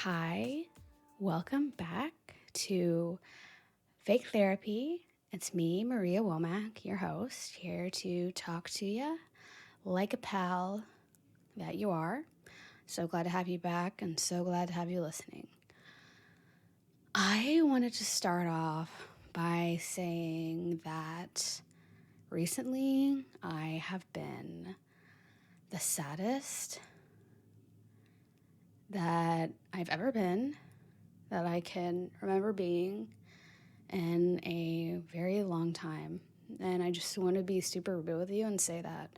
Hi, welcome back to Fake Therapy. It's me, Maria Womack, your host, here to talk to you like a pal that you are. So glad to have you back and so glad to have you listening. I wanted to start off by saying that recently I have been the saddest that I've ever been, that I can remember being in a very long time. And I just want to be super real with you and say that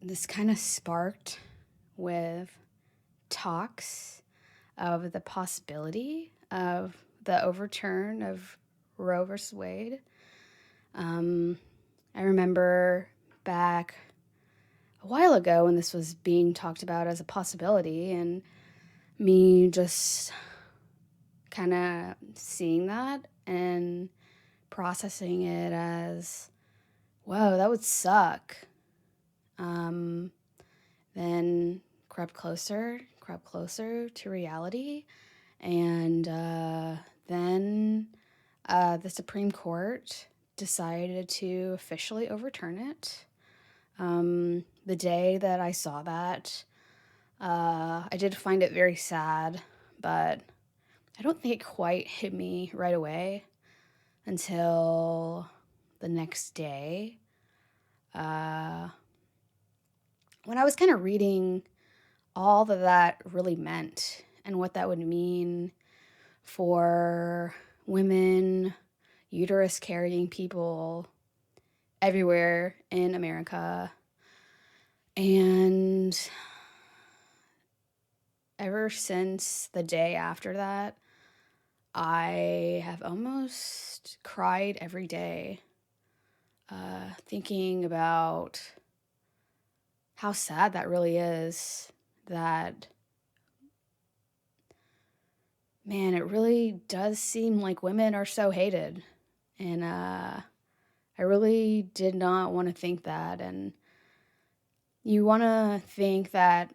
this kind of sparked with talks of the possibility of the overturn of Roe versus Wade. I remember back a while ago when this was being talked about as a possibility, and me just kind of seeing that and processing it as, whoa, that would suck. Then crept closer to reality. And then the Supreme Court decided to officially overturn it. The day that I saw that, I did find it very sad, but I don't think it quite hit me right away until the next day. When I was kind of reading all that really meant and what that would mean for women, uterus carrying people everywhere in America. And ever since the day after that, I have almost cried every day, thinking about how sad that really is. That, man, it really does seem like women are so hated. And I really did not want to think that. And you want to think that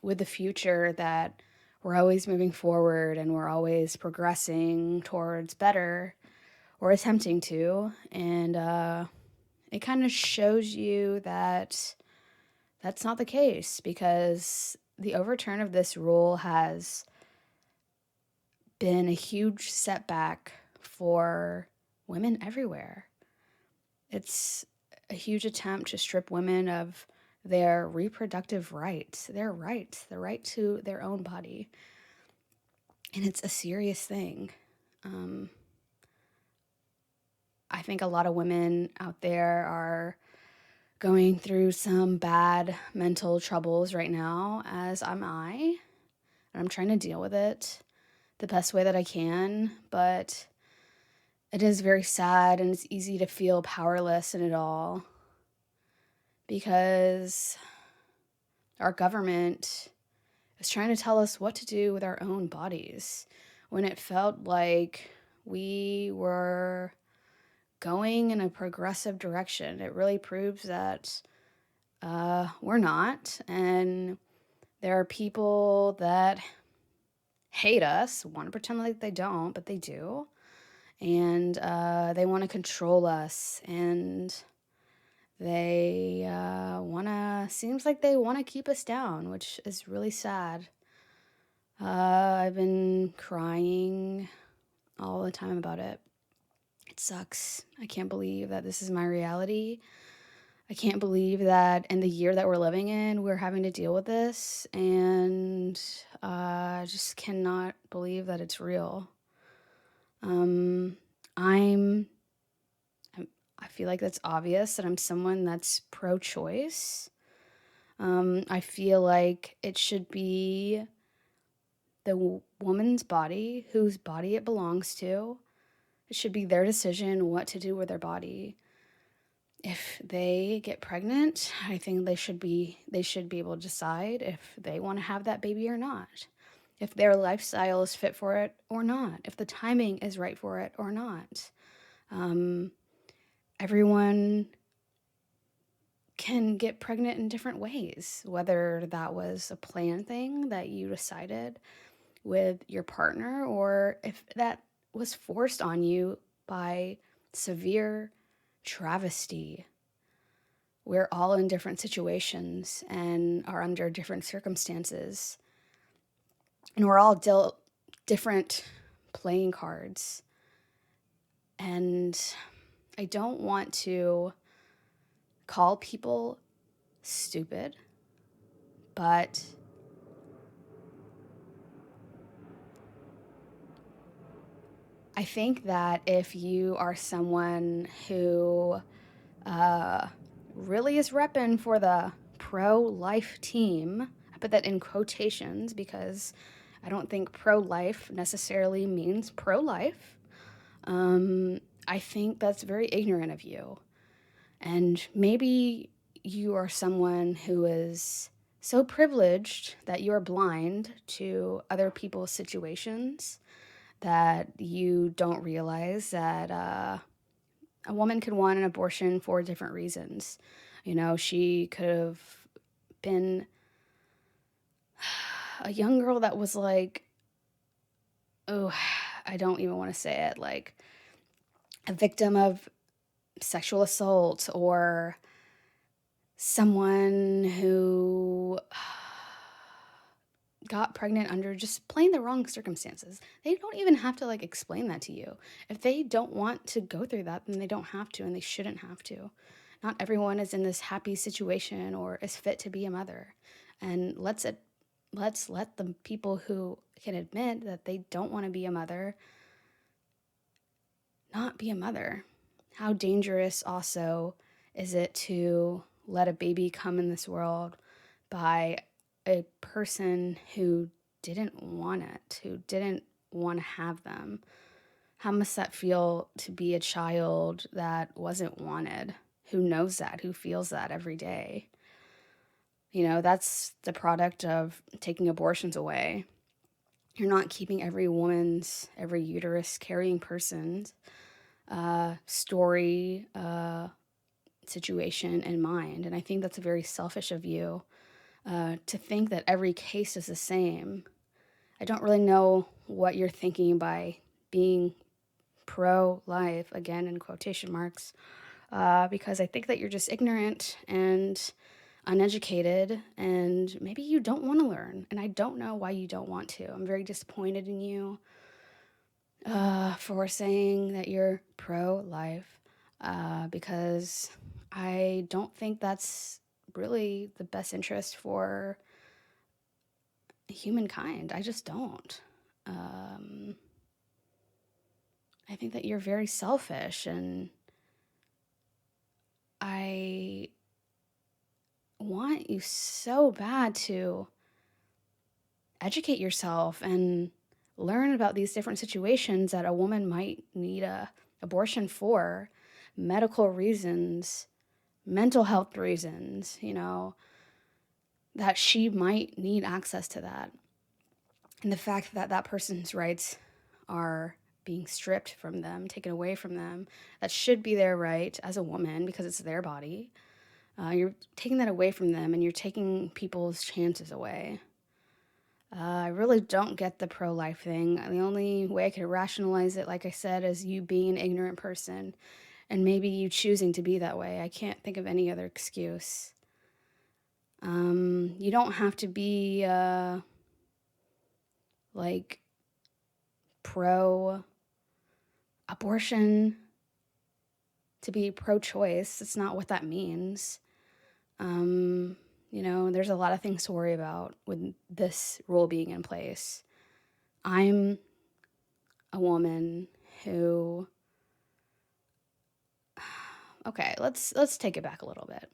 with the future that we're always moving forward and we're always progressing towards better or attempting to. And it kind of shows you that that's not the case, because the overturn of this rule has been a huge setback for women everywhere. It's a huge attempt to strip women of their reproductive rights, the right to their own body. And it's a serious thing. I think a lot of women out there are going through some bad mental troubles right now, as am I. And I'm trying to deal with it the best way that I can, but it is very sad and it's easy to feel powerless in it all, because our government is trying to tell us what to do with our own bodies when it felt like we were going in a progressive direction. It really proves that we're not. And there are people that hate us, want to pretend like they don't, but they do. And they want to control us. And they seems like they want to keep us down, which is really sad. I've been crying all the time about it. It sucks. I can't believe that this is my reality. I can't believe that in the year that we're living in, we're having to deal with this. And I just cannot believe that it's real. I feel like that's obvious that I'm someone that's pro-choice. I feel like it should be the woman's body, whose body it belongs to. It should be their decision what to do with their body. If they get pregnant, I think they should be able to decide if they want to have that baby or not. If their lifestyle is fit for it or not. If the timing is right for it or not. Everyone can get pregnant in different ways, whether that was a planned thing that you decided with your partner or if that was forced on you by severe travesty. We're all in different situations and are under different circumstances, and we're all dealt different playing cards. And I don't want to call people stupid, but I think that if you are someone who really is repping for the pro-life team, I put that in quotations because I don't think pro-life necessarily means pro-life. I think that's very ignorant of you. And maybe you are someone who is so privileged that you are blind to other people's situations that you don't realize that a woman could want an abortion for different reasons. You know, she could have been a young girl that was like, oh, I don't even want to say it, like a victim of sexual assault, or someone who got pregnant under just plain the wrong circumstances. They don't even have to like explain that to you. If they don't want to go through that, then they don't have to, and they shouldn't have to. Not everyone is in this happy situation or is fit to be a mother. And let's let the people who can admit that they don't want to be a mother not be a mother. How dangerous also is it to let a baby come in this world by a person who didn't want it, who didn't want to have them? How must that feel to be a child that wasn't wanted? Who knows that? Who feels that every day? You know, that's the product of taking abortions away. You're not keeping every woman's, every uterus carrying person's story, situation in mind. And I think that's very selfish of you to think that every case is the same. I don't really know what you're thinking by being pro-life, again in quotation marks, because I think that you're just ignorant and uneducated, and maybe you don't want to learn. And I don't know why you don't want to. I'm very disappointed in you for saying that you're pro-life, because I don't think that's really the best interest for humankind. I just don't. I think that you're very selfish, and I want you so bad to educate yourself and learn about these different situations that a woman might need a abortion for, medical reasons, mental health reasons, you know, that she might need access to that. And the fact that that person's rights are being stripped from them, taken away from them, that should be their right as a woman because it's their body. You're taking that away from them, and you're taking people's chances away. I really don't get the pro-life thing. The only way I could rationalize it, like I said, is you being an ignorant person and maybe you choosing to be that way. I can't think of any other excuse. You don't have to be like pro-abortion to be pro-choice. That's not what that means. You know, there's a lot of things to worry about with this rule being in place. I'm a woman who, okay, let's take it back a little bit.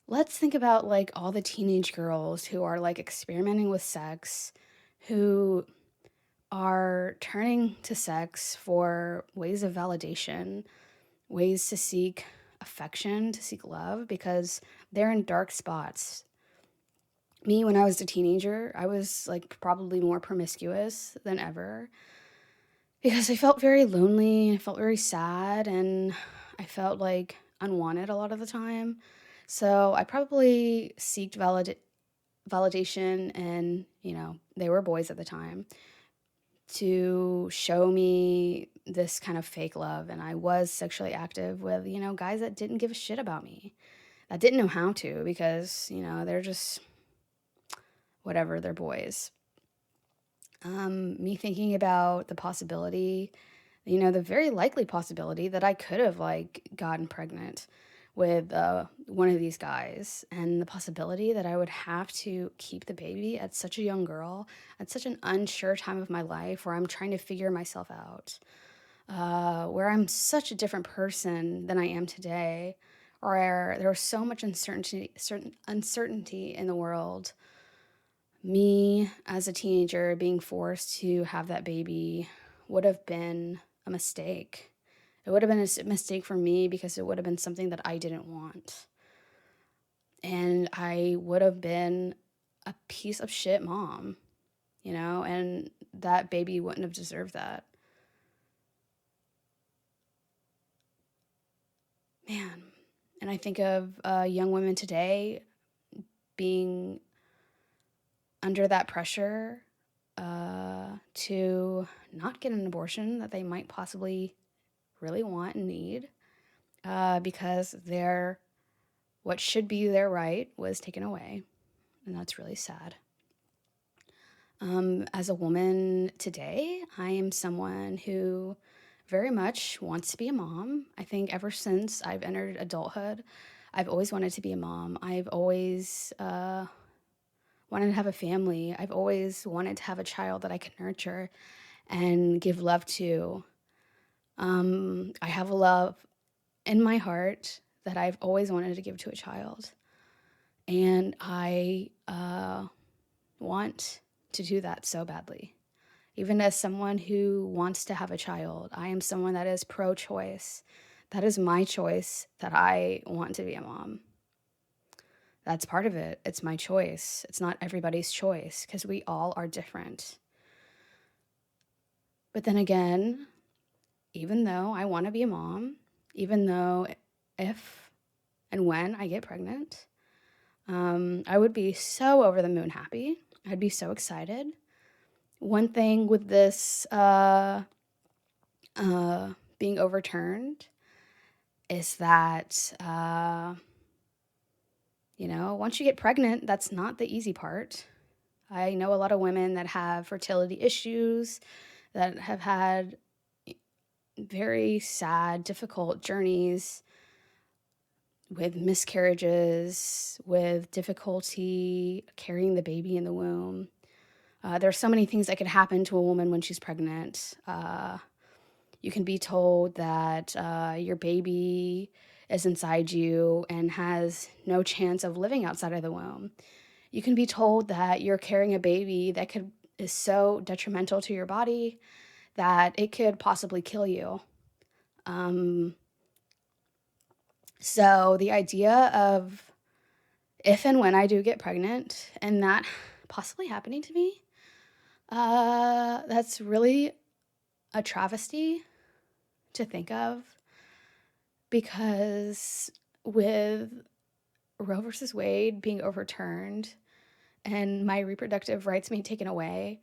Let's think about like all the teenage girls who are like experimenting with sex, who are turning to sex for ways of validation, ways to seek affection, to seek love, because they're in dark spots. Me, when I was a teenager, I was like probably more promiscuous than ever because I felt very lonely, I felt very sad, and I felt like unwanted a lot of the time. So I probably seeked validation, and, they were boys at the time, to show me this kind of fake love. And I was sexually active with, guys that didn't give a shit about me, that didn't know how to, because, they're just whatever, they're boys. Me thinking about the possibility, the very likely possibility that I could have like gotten pregnant with one of these guys, and the possibility that I would have to keep the baby at such a young girl, at such an unsure time of my life where I'm trying to figure myself out, where I'm such a different person than I am today, where there was so much uncertainty in the world. Me as a teenager being forced to have that baby would have been a mistake. It would have been a mistake for me because it would have been something that I didn't want. And I would have been a piece of shit mom, and that baby wouldn't have deserved that. Man. And I think of young women today being under that pressure to not get an abortion that they might possibly really want and need, because what should be their right was taken away. And that's really sad. As a woman today, I am someone who very much wants to be a mom. I think ever since I've entered adulthood, I've always wanted to be a mom. I've always wanted to have a family. I've always wanted to have a child that I could nurture and give love to. I have a love in my heart that I've always wanted to give to a child. And I want to do that so badly. Even as someone who wants to have a child, I am someone that is pro-choice. That is my choice, that I want to be a mom. That's part of it. It's my choice. It's not everybody's choice, because we all are different. But then again, even though I want to be a mom, even though if and when I get pregnant, I would be so over the moon happy. I'd be so excited. One thing with this being overturned is that, once you get pregnant, that's not the easy part. I know a lot of women that have fertility issues, that have had very sad, difficult journeys with miscarriages, with difficulty carrying the baby in the womb. There's so many things that could happen to a woman when she's pregnant. You can be told that your baby is inside you and has no chance of living outside of the womb. You can be told that you're carrying a baby that is so detrimental to your body that it could possibly kill you. So the idea of if and when I do get pregnant and that possibly happening to me, that's really a travesty to think of, because with Roe versus Wade being overturned and my reproductive rights being taken away,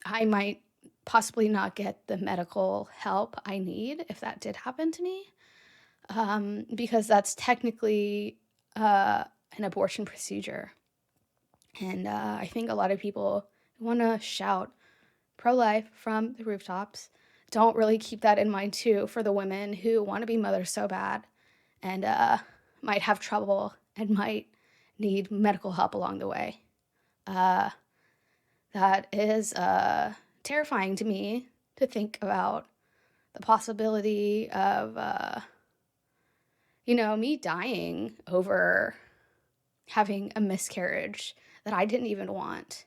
I might possibly not get the medical help I need if that did happen to me, because that's technically an abortion procedure. And I think a lot of people want to shout pro-life from the rooftops don't really keep that in mind too, for the women who want to be mothers so bad and might have trouble and might need medical help along the way. That is terrifying to me, to think about the possibility of me dying over having a miscarriage that I didn't even want,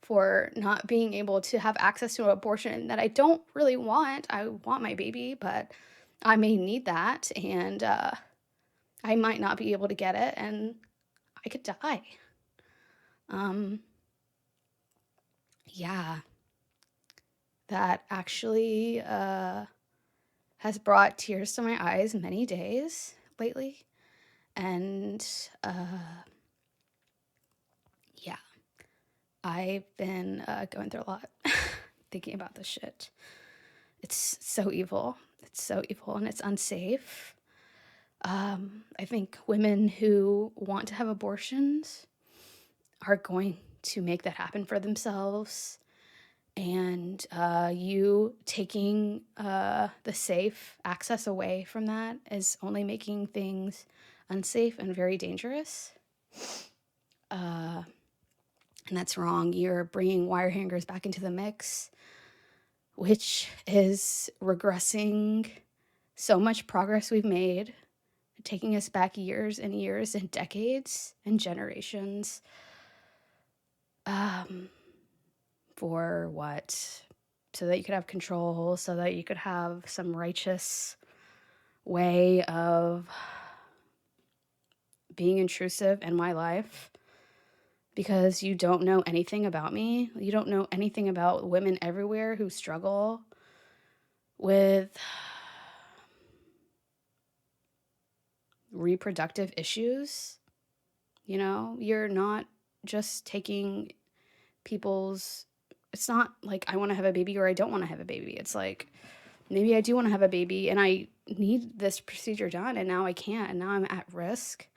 for not being able to have access to an abortion that I don't really want. I want my baby, but I may need that, and I might not be able to get it, and I could die. Yeah, that actually has brought tears to my eyes many days lately. And yeah, I've been going through a lot thinking about this shit. It's so evil. It's so evil and it's unsafe. I think women who want to have abortions are going to make that happen for themselves. And you taking the safe access away from that is only making things unsafe and very dangerous. And that's wrong. You're bringing wire hangers back into the mix, which is regressing so much progress we've made, taking us back years and years and decades and generations. For what? So that you could have control, so that you could have some righteous way of being intrusive in my life because you don't know anything about me. You don't know anything about women everywhere who struggle with reproductive issues. You know, you're not just taking people's, it's not like I want to have a baby or I don't want to have a baby. It's like maybe I do want to have a baby and I need this procedure done and now I can't and now I'm at risk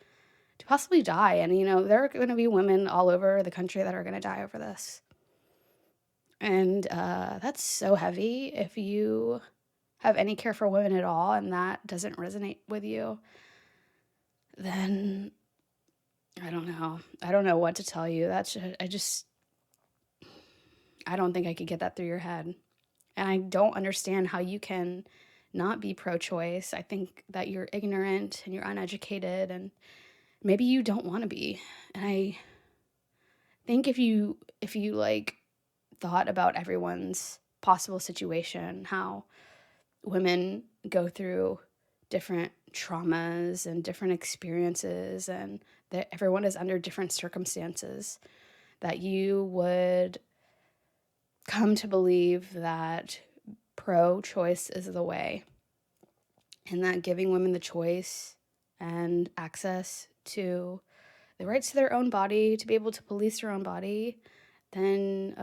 to possibly die. And, you know, there are going to be women all over the country that are going to die over this. And that's so heavy. If you have any care for women at all and that doesn't resonate with you, then I don't know. I don't know what to tell you. I don't think I could get that through your head. And I don't understand how you can not be pro-choice. I think that you're ignorant and you're uneducated and maybe you don't want to be. And I think if you like thought about everyone's possible situation, how women go through different traumas and different experiences and that everyone is under different circumstances, that you would come to believe that pro-choice is the way and that giving women the choice and access to the rights to their own body, to be able to police their own body, then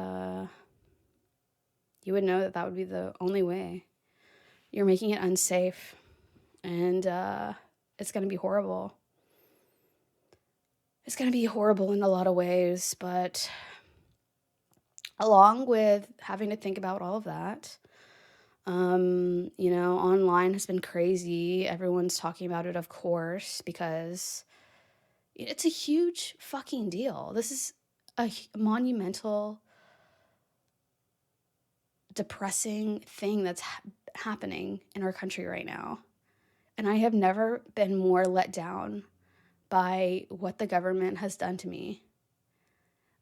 you would know that that would be the only way. You're making it unsafe, and it's going to be horrible. It's going to be horrible in a lot of ways, but along with having to think about all of that, you know, online has been crazy. Everyone's talking about it, of course, because it's a huge fucking deal. This is a monumental, depressing thing that's happening in our country right now. And I have never been more let down by what the government has done to me.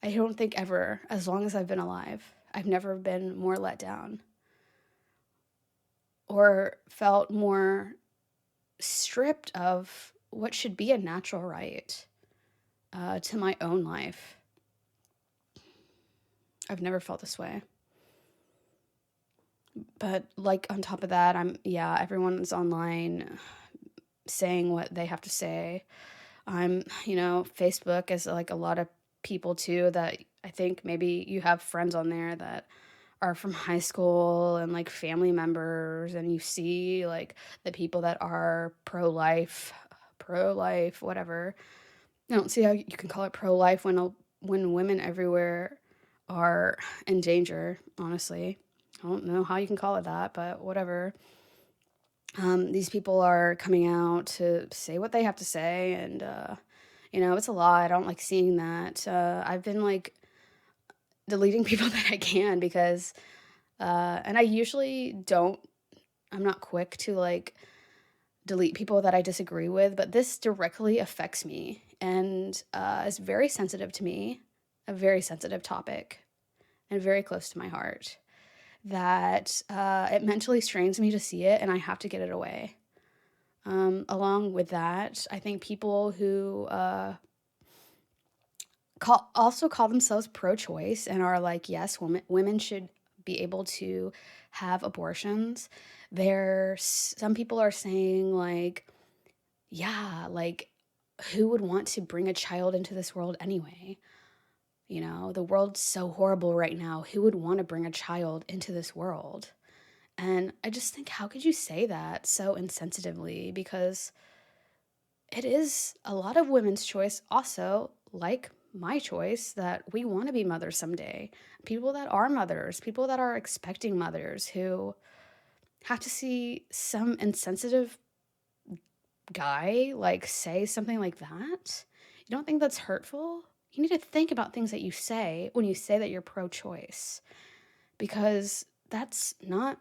I don't think ever, as long as I've been alive, I've never been more let down or felt more stripped of what should be a natural right to my own life. I've never felt this way. But like on top of that, everyone's online saying what they have to say. Facebook is like a lot of people too that I think maybe you have friends on there that are from high school and like family members, and you see like the people that are pro-life, whatever. I don't see how you can call it pro-life when women everywhere are in danger, honestly. I don't know how you can call it that, but whatever. These people are coming out to say what they have to say, and, it's a lot. I don't like seeing that. I've been, like, deleting people that I can because, and I usually don't, I'm not quick to, like, delete people that I disagree with, but this directly affects me and is very sensitive to me, a very sensitive topic, and very close to my heart. That it mentally strains me to see it and I have to get it away. Along with that, I think people who also call themselves pro-choice and are like, yes, women should be able to have abortions. Some people are saying like, yeah, like who would want to bring a child into this world anyway? The world's so horrible right now. Who would want to bring a child into this world? And I just think, how could you say that so insensitively? Because it is a lot of women's choice also, like my choice, that we want to be mothers someday. People that are mothers, people that are expecting mothers who have to see some insensitive guy like say something like that. You don't think that's hurtful? You need to think about things that you say when you say that you're pro-choice, because that's not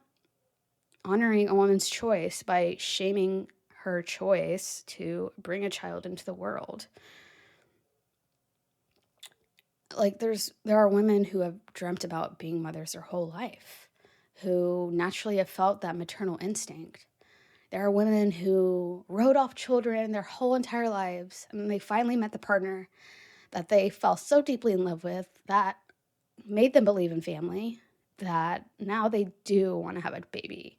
honoring a woman's choice by shaming her choice to bring a child into the world. Like there are women who have dreamt about being mothers their whole life, who naturally have felt that maternal instinct. There are women who wrote off children their whole entire lives, and then they finally met the partner that they fell so deeply in love with that made them believe in family, that now they do want to have a baby,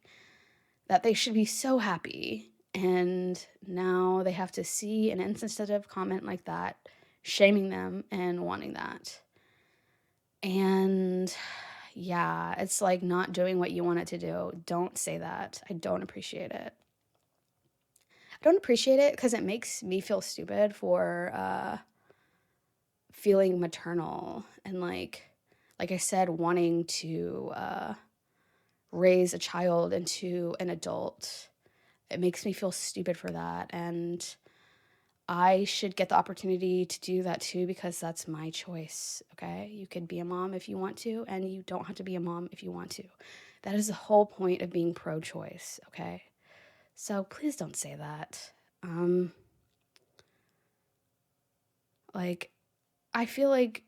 that they should be so happy. And now they have to see an insensitive comment like that, shaming them and wanting that. And yeah, it's like not doing what you want it to do. Don't say that. I don't appreciate it. I don't appreciate it because it makes me feel stupid for feeling maternal and like I said, wanting to raise a child into an adult. It makes me feel stupid for that, and I should get the opportunity to do that too, because that's my choice, okay? You could be a mom if you want to, and you don't have to be a mom if you want to. That is the whole point of being pro-choice, okay? So please don't say that. Like, I feel like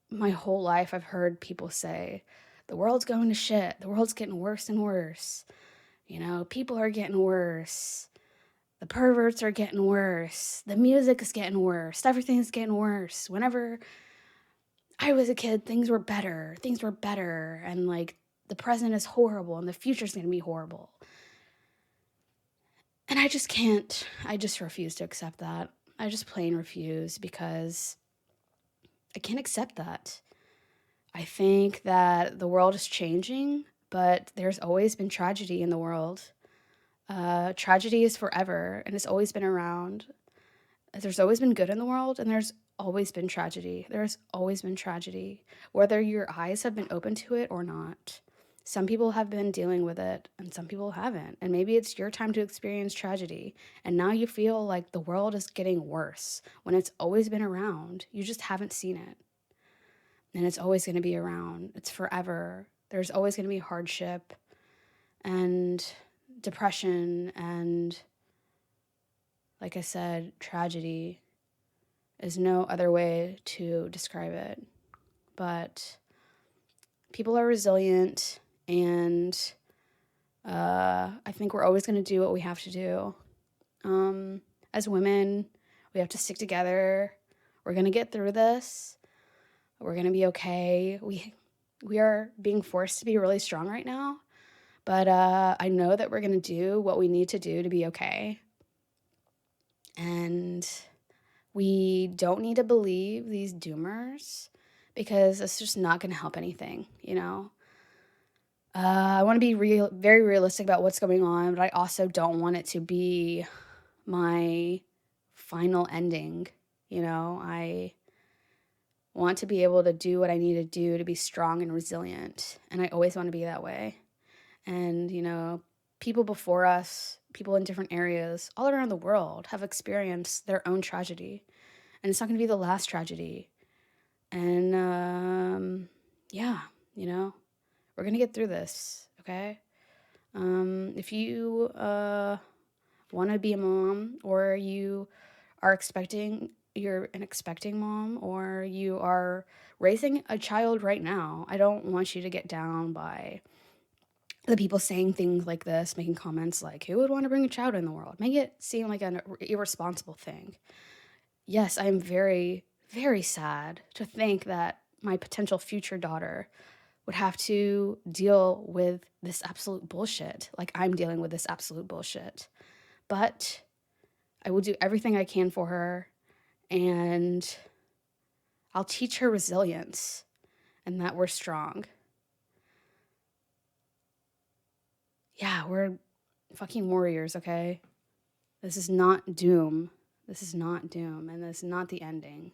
my whole life I've heard people say, the world's going to shit. The world's getting worse and worse. People are getting worse. The perverts are getting worse. The music is getting worse. Everything's getting worse. Whenever I was a kid, things were better. Things were better. And the present is horrible and the future's going to be horrible. And I just can't. I just refuse to accept that. I just plain refuse, because I can't accept that. I think that the world is changing, but there's always been tragedy in the world. Tragedy is forever, and it's always been around. There's always been good in the world, and there's always been tragedy. There's always been tragedy, whether your eyes have been open to it or not. Some people have been dealing with it, and some people haven't. And maybe it's your time to experience tragedy, and now you feel like the world is getting worse when it's always been around. You just haven't seen it. And it's always going to be around. It's forever. There's always going to be hardship and depression and, like I said, tragedy is no other way to describe it. But people are resilient, and I think we're always going to do what we have to do. As women, we have to stick together. We're going to get through this. We're going to be okay. We are being forced to be really strong right now, but I know that we're going to do what we need to do to be okay. And we don't need to believe these doomers, because it's just not going to help anything, I want to be very realistic about what's going on, but I also don't want it to be my final ending. I want to be able to do what I need to do to be strong and resilient, and I always want to be that way. And, people before us, people in different areas all around the world have experienced their own tragedy, and it's not going to be the last tragedy. And, yeah, we're going to get through this, okay? If you want to be a mom, or you're an expecting mom, or you are raising a child right now, I don't want you to get down by the people saying things like this, making comments like, who would want to bring a child in the world? Make it seem like an irresponsible thing. Yes, I'm very, very sad to think that my potential future daughter would have to deal with this absolute bullshit, like I'm dealing with this absolute bullshit. But I will do everything I can for her, And I'll teach her resilience and that we're strong. Yeah, we're fucking warriors, okay? This is not doom. This is not doom, and this is not the ending.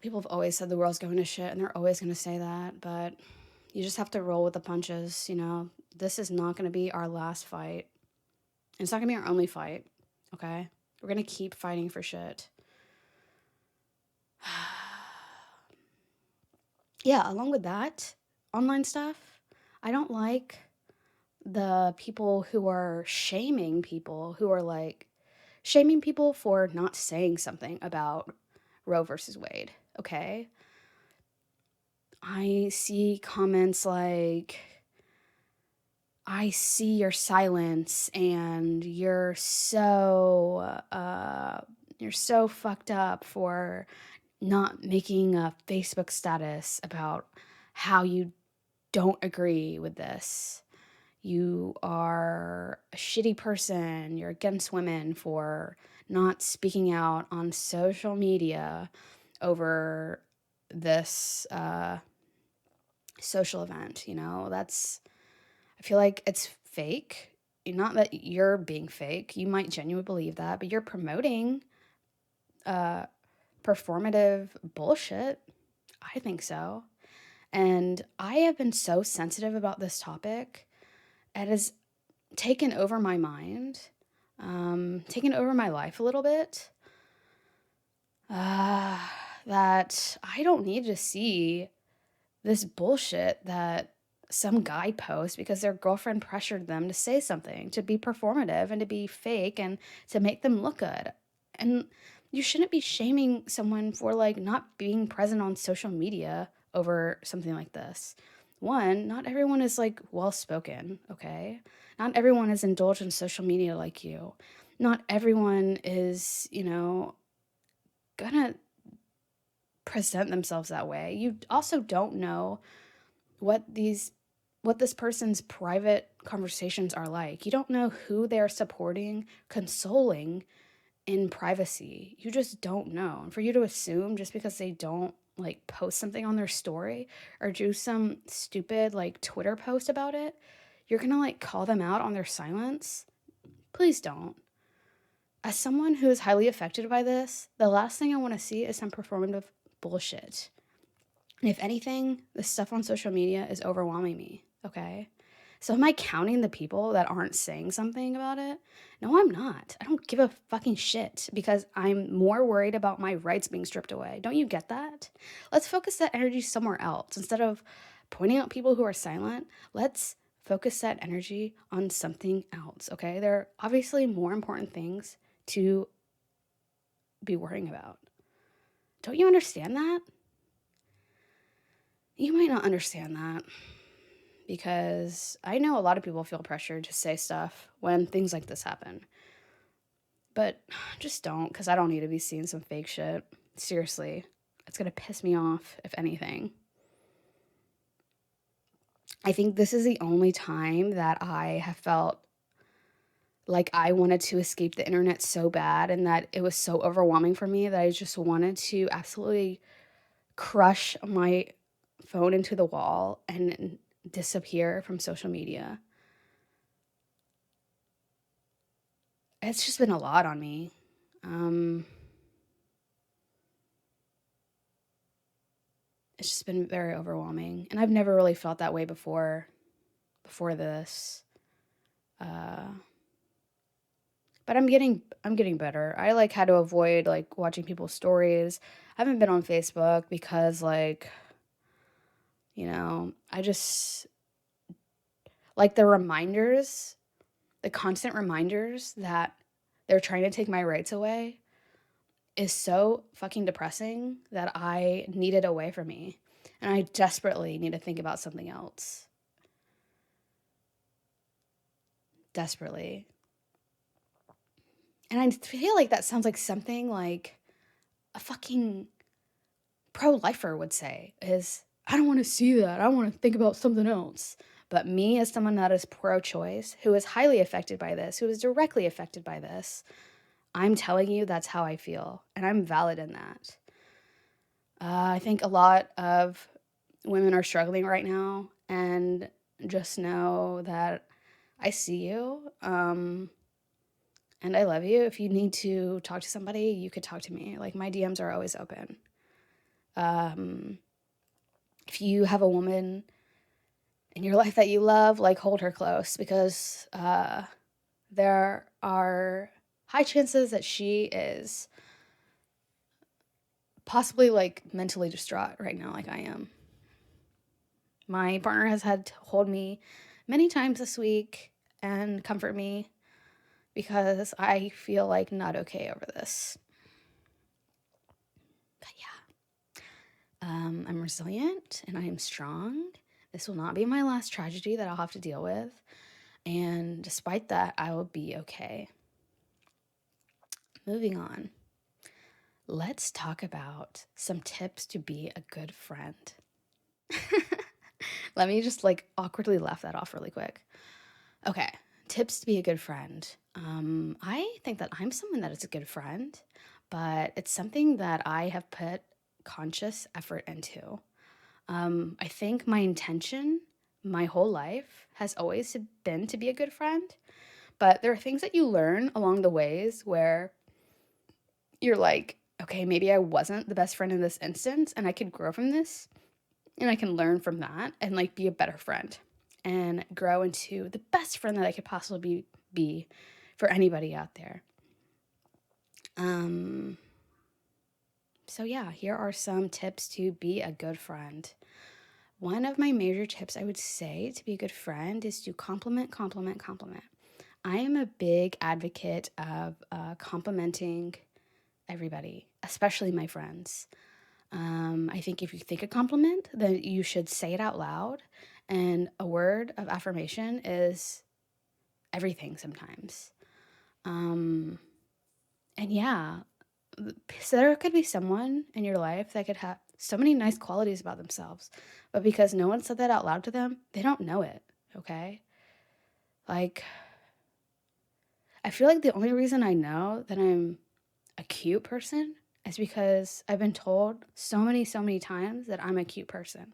People have always said the world's going to shit, and they're always going to say that, but you just have to roll with the punches, you know? This is not going to be our last fight. It's not going to be our only fight, okay? We're going to keep fighting for shit. Yeah, along with that, online stuff, I don't like the people who are shaming people who are like shaming people for not saying something about Roe versus Wade, okay? I see comments like, I see your silence and you're so fucked up for not making a Facebook status about how you don't agree with this. You are a shitty person. You're against women for not speaking out on social media over this social event. You know, I feel like it's fake. Not that you're being fake. You might genuinely believe that, but you're promoting uh, performative bullshit. I think so. And I have been so sensitive about this topic. It has taken over my mind, taken over my life a little bit. Uh, that I don't need to see this bullshit that some guy posts because their girlfriend pressured them to say something, to be performative and to be fake and to make them look good. And you shouldn't be shaming someone for like not being present on social media over something like this. One, not everyone is like well spoken, okay? Not everyone is indulged in social media like you. Not everyone is, gonna present themselves that way. You also don't know what this person's private conversations are like. You don't know who they're supporting, consoling in privacy. You just don't know. And for you to assume just because they don't like post something on their story or do some stupid like Twitter post about it, you're going to like call them out on their silence? Please don't. As someone who is highly affected by this, the last thing I want to see is some performative bullshit. And if anything, the stuff on social media is overwhelming me, okay? So am I counting the people that aren't saying something about it? No, I'm not. I don't give a fucking shit because I'm more worried about my rights being stripped away. Don't you get that? Let's focus that energy somewhere else. Instead of pointing out people who are silent, let's focus that energy on something else, okay? There are obviously more important things to be worrying about. Don't you understand that? You might not understand that because I know a lot of people feel pressured to say stuff when things like this happen. But just don't, because I don't need to be seeing some fake shit. Seriously, it's going to piss me off, if anything. I think this is the only time that I have felt like I wanted to escape the internet so bad and that it was so overwhelming for me that I just wanted to absolutely crush my phone into the wall and disappear from social media. It's just been a lot on me. It's just been very overwhelming, and I've never really felt that way before this. Uh, but I'm getting better. I like had to avoid like watching people's stories. I haven't been on Facebook because like, I just like the constant reminders that they're trying to take my rights away is so fucking depressing that I need it away from me. And I desperately need to think about something else. Desperately. And I feel like that sounds like something like a fucking pro-lifer would say is, I don't want to see that. I want to think about something else. But me, as someone that is pro-choice, who is highly affected by this, who is directly affected by this, I'm telling you that's how I feel, and I'm valid in that. I think a lot of women are struggling right now, and just know that I see you, and I love you. If you need to talk to somebody, you could talk to me. Like, my DMs are always open. Um, if you have a woman in your life that you love, like, hold her close, because there are high chances that she is possibly like mentally distraught right now, like I am. My partner has had to hold me many times this week and comfort me because I feel like not okay over this. But yeah, I'm resilient and I am strong. This will not be my last tragedy that I'll have to deal with. And despite that, I will be okay. Moving on. Let's talk about some tips to be a good friend. Let me just like awkwardly laugh that off really quick. Okay, tips to be a good friend. I think that I'm someone that is a good friend, but it's something that I have put conscious effort into. I think my intention my whole life has always been to be a good friend, but there are things that you learn along the ways where you're like, okay, maybe I wasn't the best friend in this instance, and I could grow from this, and I can learn from that and like be a better friend and grow into the best friend that I could possibly be for anybody out there. Um, so yeah, here are some tips to be a good friend. One of my major tips I would say to be a good friend is to compliment, compliment, compliment. I am a big advocate of complimenting everybody, especially my friends. I think if you think a compliment, then you should say it out loud. And a word of affirmation is everything sometimes. Um, and yeah, so there could be someone in your life that could have so many nice qualities about themselves, but because no one said that out loud to them, they don't know it, okay? Like, I feel like the only reason I know that I'm a cute person is because I've been told so many times that I'm a cute person.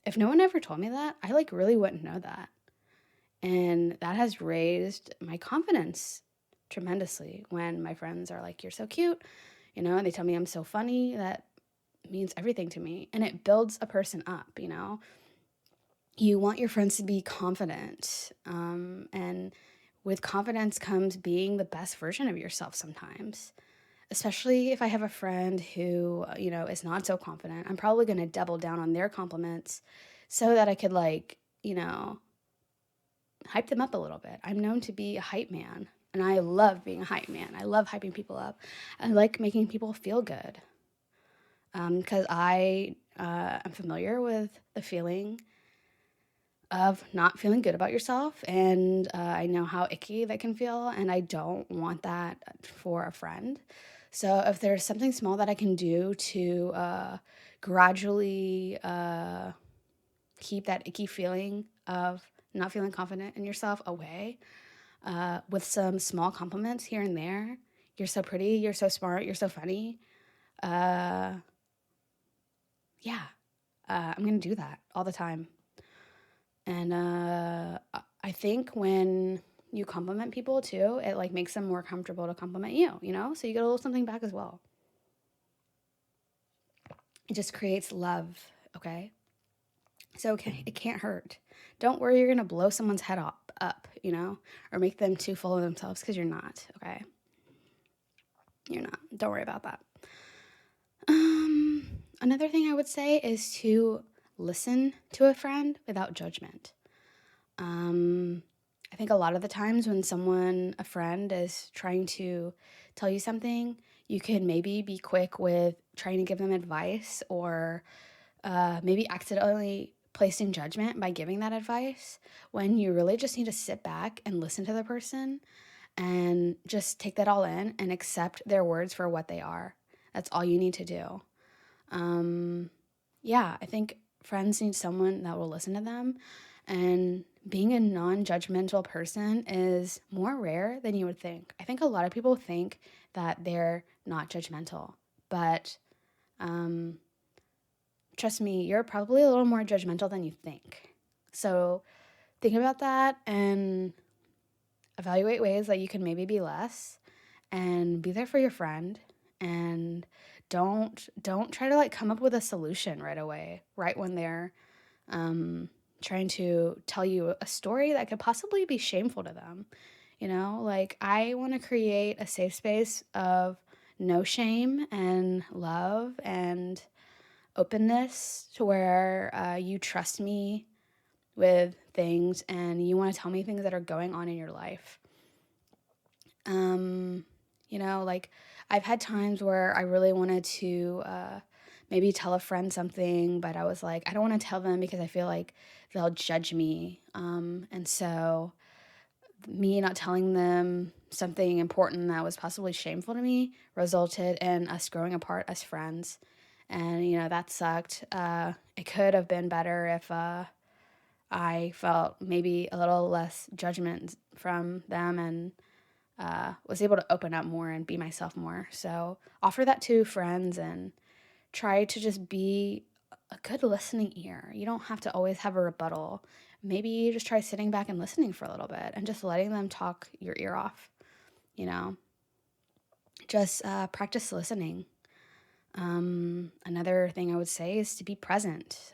If no one ever told me that, I like really wouldn't know that. And that has raised my confidence tremendously when my friends are like, "You're so cute," and they tell me I'm so funny. That means everything to me. And it builds a person up. You want your friends to be confident. And with confidence comes being the best version of yourself sometimes. Especially if I have a friend who is not so confident, I'm probably going to double down on their compliments so that I could, hype them up a little bit. I'm known to be a hype man, and I love being a hype man. I love hyping people up. I like making people feel good because I am familiar with the feeling of not feeling good about yourself, and I know how icky that can feel, and I don't want that for a friend. So if there's something small that I can do to gradually keep that icky feeling of not feeling confident in yourself away, with some small compliments here and there. You're so pretty, you're so smart, you're so funny. Uh, yeah, I'm gonna do that all the time. And I think when you compliment people too, it like makes them more comfortable to compliment you, so you get a little something back as well. It just creates love, okay? So okay, it can't hurt. Don't worry you're gonna blow someone's head up, or make them too full of themselves because you're not, okay? You're not. Don't worry about that. Um, Another thing I would say is to listen to a friend without judgment. Um, I think a lot of the times when a friend is trying to tell you something, you can maybe be quick with trying to give them advice or maybe accidentally placing judgment by giving that advice when you really just need to sit back and listen to the person and just take that all in and accept their words for what they are. That's all you need to do. Um, yeah, I think friends need someone that will listen to them. And being a non judgmental person is more rare than you would think. I think a lot of people think that they're not judgmental. But trust me, you're probably a little more judgmental than you think. So think about that and evaluate ways that you can maybe be less, and be there for your friend, and don't try to like come up with a solution right away, right when they're trying to tell you a story that could possibly be shameful to them. Like, I want to create a safe space of no shame and love and openness, to where you trust me with things and you want to tell me things that are going on in your life. Like, I've had times where I really wanted to maybe tell a friend something, but I was like, I don't want to tell them because I feel like they'll judge me. And so me not telling them something important that was possibly shameful to me resulted in us growing apart as friends. And, that sucked. It could have been better if I felt maybe a little less judgment from them, and was able to open up more and be myself more. So offer that to friends and try to just be a good listening ear. You don't have to always have a rebuttal. Maybe you just try sitting back and listening for a little bit and just letting them talk your ear off. You know, just practice listening. Another thing I would say is to be present.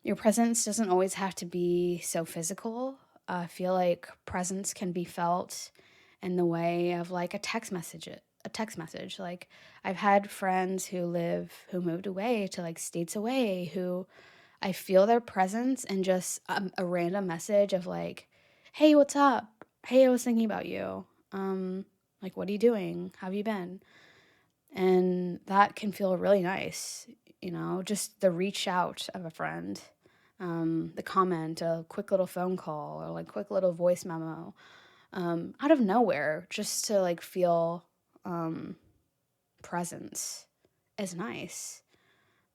Your presence doesn't always have to be so physical. I feel like presence can be felt in the way of like a text message. Like, I've had friends who moved away to like states away, who I feel their presence and just a random message of like, "Hey, what's up? Hey, I was thinking about you. Like, what are you doing? How have you been?" And that can feel really nice, just the reach out of a friend, the comment, a quick little phone call, or like quick little voice memo, out of nowhere, just to like feel presence is nice.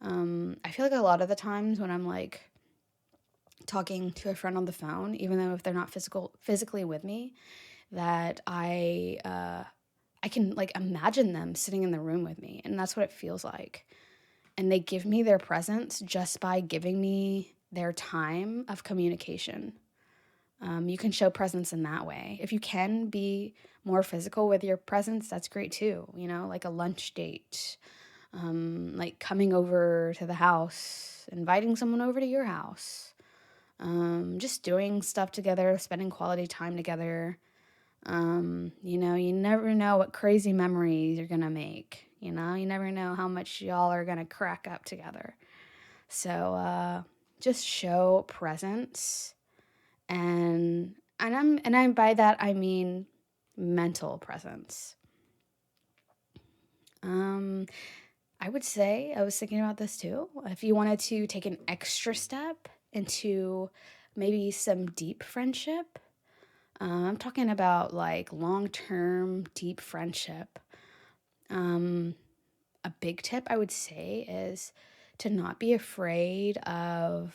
I feel like a lot of the times when I'm like talking to a friend on the phone, even though if they're not physically with me, that I can like imagine them sitting in the room with me, and that's what it feels like. And they give me their presence just by giving me their time of communication. You can show presence in that way. If you can be more physical with your presence, that's great too. Like a lunch date, like coming over to the house, inviting someone over to your house, just doing stuff together, spending quality time together. You never know what crazy memories you're gonna make. You never know how much y'all are gonna crack up together. So just show presence, and I'm by that I mean mental presence. I would say, I was thinking about this too. If you wanted to take an extra step into maybe some deep friendship, I'm talking about like long term, deep friendship. A big tip I would say is to not be afraid of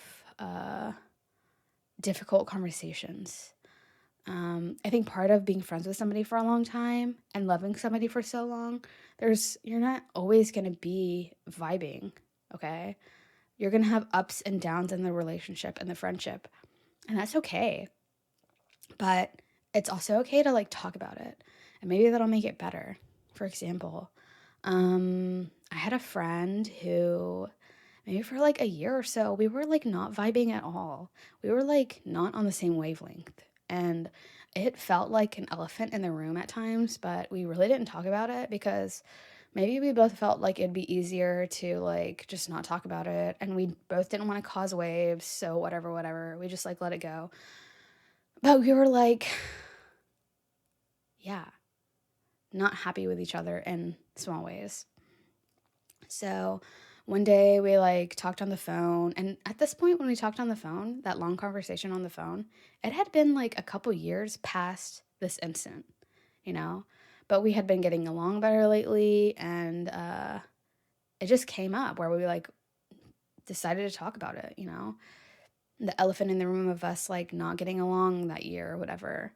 difficult conversations. I think part of being friends with somebody for a long time and loving somebody for so long, you're not always going to be vibing, okay? You're going to have ups and downs in the relationship and the friendship, and that's okay. But it's also okay to like talk about it, and maybe that'll make it better. For example, I had a friend who maybe for like a year or so, we were like not vibing at all. We were like not on the same wavelength. And it felt like an elephant in the room at times, but we really didn't talk about it because maybe we both felt like it'd be easier to like just not talk about it. And we both didn't want to cause waves. So whatever. We just like let it go. But we were like, yeah, not happy with each other in small ways. So one day we like talked on the phone, and at this point when we talked on the phone, that long conversation on the phone, it had been like a couple years past this instant, you know? But we had been getting along better lately, and it just came up where we like decided to talk about it. The elephant in the room of us like not getting along that year or whatever.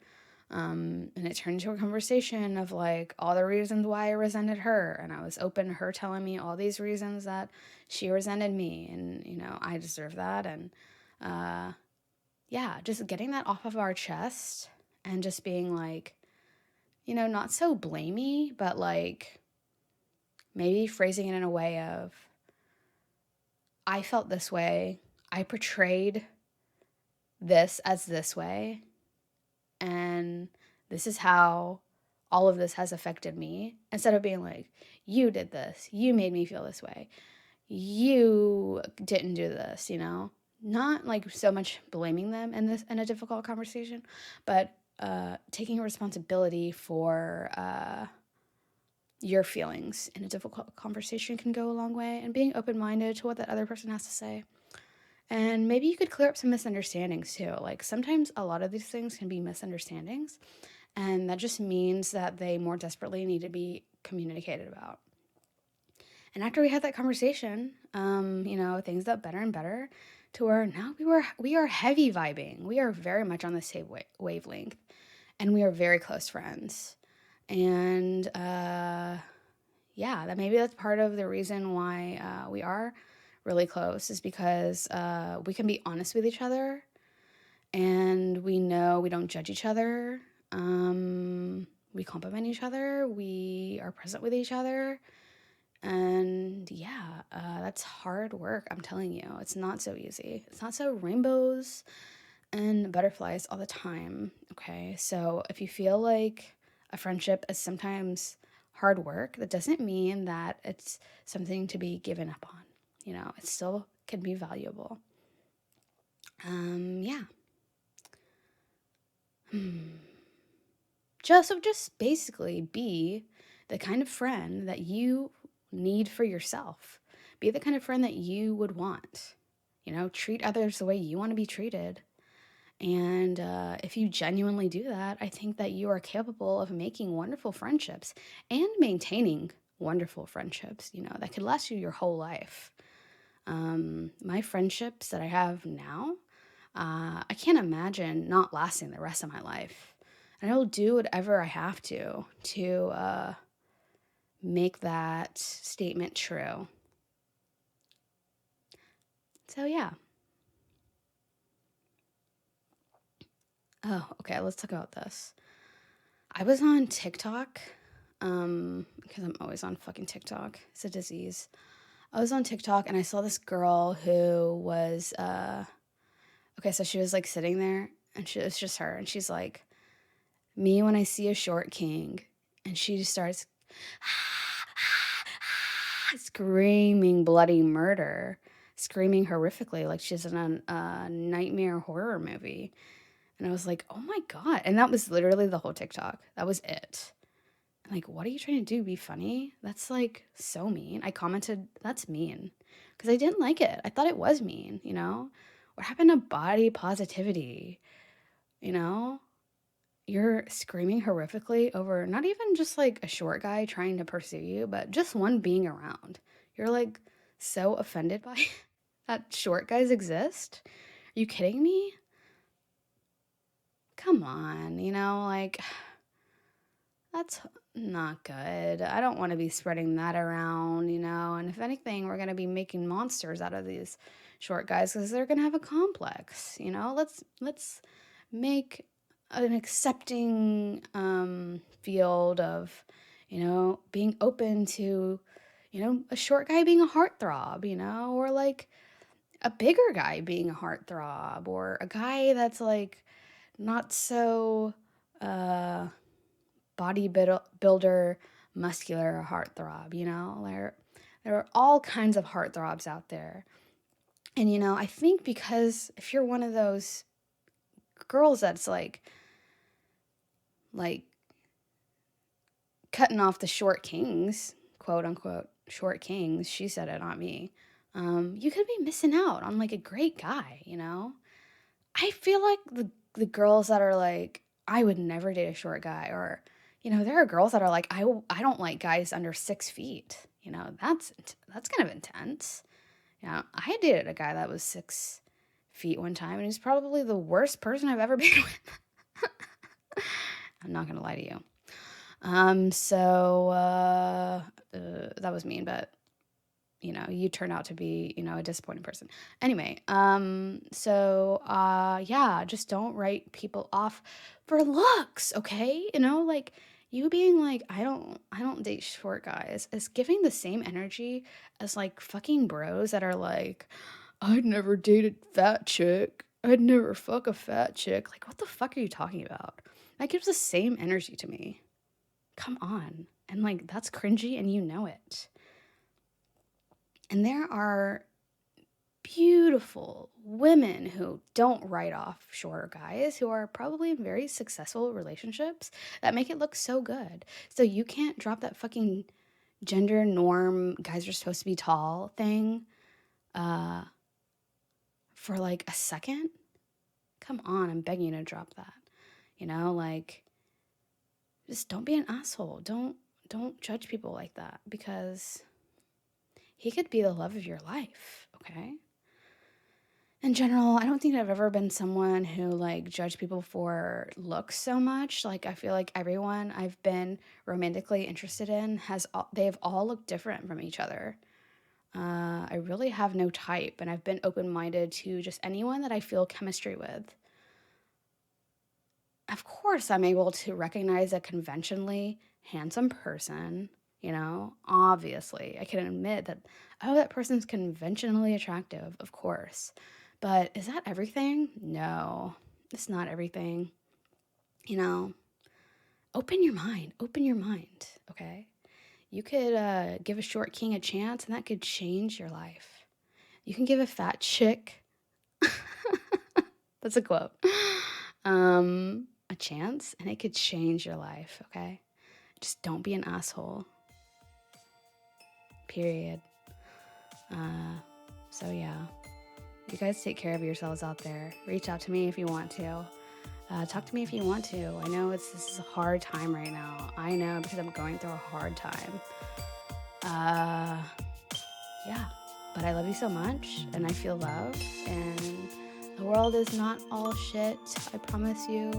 And it turned into a conversation of like all the reasons why I resented her. And I was open to her telling me all these reasons that she resented me. And, I deserve that. And yeah, just getting that off of our chest and just being like, not so blamey, but like maybe phrasing it in a way of, I felt this way. I portrayed this as this way. And this is how all of this has affected me. Instead of being like, you did this. You made me feel this way. You didn't do this, Not like so much blaming them in a difficult conversation, but taking responsibility for your feelings in a difficult conversation can go a long way, and being open-minded to what that other person has to say. And maybe you could clear up some misunderstandings too. Like sometimes a lot of these things can be misunderstandings, and that just means that they more desperately need to be communicated about. And after we had that conversation, things got better and better to where now we are heavy vibing. We are very much on the same wavelength, and we are very close friends. And yeah, that's part of the reason why we are really close, is because we can be honest with each other, and we know we don't judge each other. We compliment each other. We are present with each other. And yeah, that's hard work. I'm telling you, it's not so easy. It's not so rainbows and butterflies all the time. Okay. So if you feel like a friendship is sometimes hard work, that doesn't mean that it's something to be given up on. It still can be valuable. Yeah. Just basically be the kind of friend that you need for yourself. Be the kind of friend that you would want. Treat others the way you want to be treated. And if you genuinely do that, I think that you are capable of making wonderful friendships and maintaining wonderful friendships, that could last you your whole life. My friendships that I have now, I can't imagine not lasting the rest of my life. And I will do whatever I have to make that statement true. So yeah. Oh, okay, let's talk about this. I was on TikTok, because I'm always on fucking TikTok. It's a disease. I was on TikTok and I saw this girl who was, okay, so she was like sitting there and it's just her. And she's like, me when I see a short king. And she just starts screaming bloody murder, screaming horrifically like she's in a nightmare horror movie. And I was like, oh my God. And that was literally the whole TikTok. That was it. I'm like, what are you trying to do? Be funny? That's like so mean. I commented, that's mean. Because I didn't like it. I thought it was mean, What happened to body positivity? You're screaming horrifically over not even just like a short guy trying to pursue you, but just one being around. You're like so offended by that short guys exist. Are you kidding me? Come on, like that's not good. I don't want to be spreading that around, and if anything, we're going to be making monsters out of these short guys because they're going to have a complex, Let's make an accepting field of, being open to, a short guy being a heartthrob, or like a bigger guy being a heartthrob, or a guy that's like not so bodybuilder, muscular heartthrob, there are all kinds of heartthrobs out there. And I think because if you're one of those girls that's like cutting off the short kings, quote unquote short kings, she said it, not me, you could be missing out on like a great guy. I feel like the girls that are like, I would never date a short guy, or there are girls that are like, I don't like guys under 6 feet. That's kind of intense. I dated a guy that was 6 feet one time, and he's probably the worst person I've ever been with. I'm not going to lie to you. That was mean, but you turn out to be, a disappointing person. Anyway, yeah, just don't write people off for looks, okay? Like you being like, I don't date short guys is giving the same energy as like fucking bros that are like, I'd never dated fat chick. I'd never fuck a fat chick. Like, what the fuck are you talking about? That gives the same energy to me. Come on. And like, that's cringy and you know it. And there are beautiful women who don't write off shorter guys who are probably in very successful relationships that make it look so good. So you can't drop that fucking gender norm, guys are supposed to be tall thing for like a second. Come on, I'm begging you to drop that. Like just don't be an asshole. Don't judge people like that because he could be the love of your life, okay? In general, I don't think I've ever been someone who like judged people for looks so much. Like I feel like everyone I've been romantically interested in they've all looked different from each other. I really have no type, and I've been open-minded to just anyone that I feel chemistry with. Of course, I'm able to recognize a conventionally handsome person, obviously. I can admit that, oh, that person's conventionally attractive, of course. But is that everything? No, it's not everything. Open your mind, okay? You could give a short king a chance, and that could change your life. You can give a fat chick, that's a quote, a chance, and it could change your life, okay? Just don't be an asshole. Period. So yeah. You guys take care of yourselves out there. Reach out to me if you want to. Talk to me if you want to. I know this is a hard time right now. I know because I'm going through a hard time. Yeah. But I love you so much, and I feel love, and the world is not all shit. I promise you.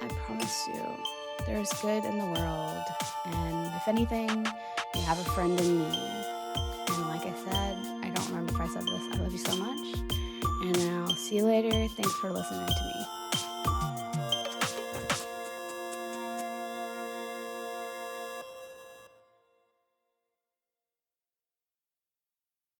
I promise you. There's good in the world, and if anything, you have a friend in me. And like I said, I don't remember if I said this, I love you so much, and I'll see you later. Thanks for listening to me.